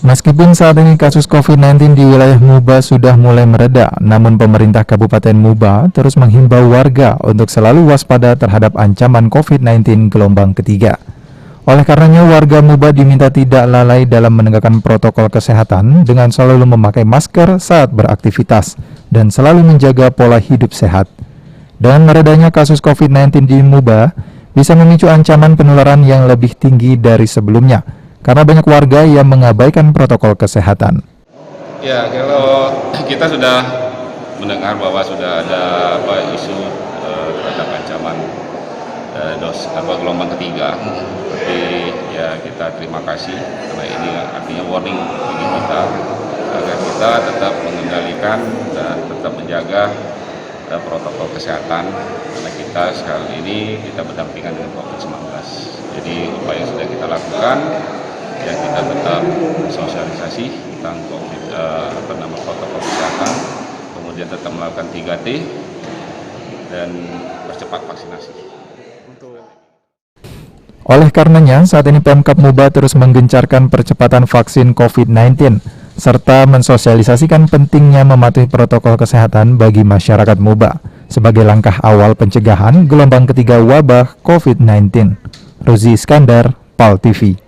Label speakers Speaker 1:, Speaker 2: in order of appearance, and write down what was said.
Speaker 1: Meskipun saat ini kasus COVID-19 di wilayah Muba sudah mulai mereda, namun pemerintah Kabupaten Muba terus menghimbau warga untuk selalu waspada terhadap ancaman COVID-19 gelombang ketiga. Oleh karenanya, warga Muba diminta tidak lalai dalam menegakkan protokol kesehatan dengan selalu memakai masker saat beraktivitas dan selalu menjaga pola hidup sehat. Dengan meredanya kasus COVID-19 di Muba, bisa memicu ancaman penularan yang lebih tinggi dari sebelumnya, karena banyak warga yang mengabaikan protokol kesehatan.
Speaker 2: Ya, kalau kita sudah mendengar bahwa sudah ada isu terhadap ancaman gelombang ketiga, tapi ya kita terima kasih karena ini artinya warning bagi kita agar kita tetap mengendalikan dan tetap menjaga protokol kesehatan karena kita sekarang ini kita berdampingan dengan COVID-19. Jadi upaya yang sudah kita lakukan ya kita tetap sosialisasi tentang protokol kesehatan, kemudian tetap melakukan 3T dan percepat vaksinasi.
Speaker 1: Oleh karenanya, saat ini Pemkab Muba terus menggencarkan percepatan vaksin COVID-19 serta mensosialisasikan pentingnya mematuhi protokol kesehatan bagi masyarakat Muba sebagai langkah awal pencegahan gelombang ketiga wabah COVID-19. Rozi Iskandar, PAL TV.